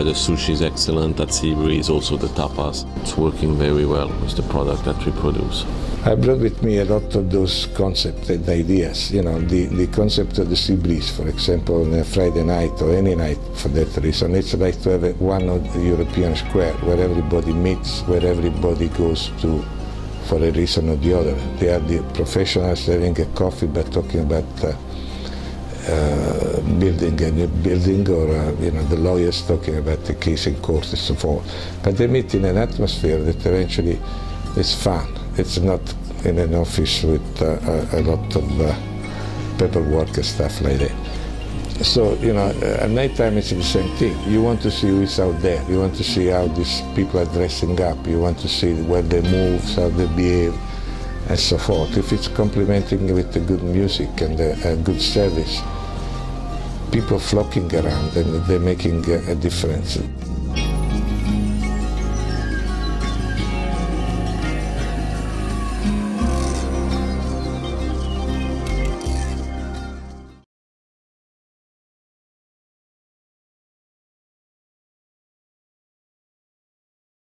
The sushi is excellent. At Seabury is also the tapas. It's working very well with the product that we produce. I brought with me a lot of those concepts and ideas. You know, the concept of the sea breeze, for example, on a Friday night or any night for that reason. It's like to have one of the European square where everybody meets, where everybody goes to for a reason or the other. They are the professionals having a coffee but talking about building a new building, or the lawyers talking about the case in court and so forth. But they meet in an atmosphere that eventually is fun. It's not in an office with a lot of paperwork and stuff like that. So, at night time it's the same thing. You want to see who is out there. You want to see how these people are dressing up. You want to see where they move, how they behave, and so forth. If it's complementing with the good music and a good service, people flocking around and they're making a difference.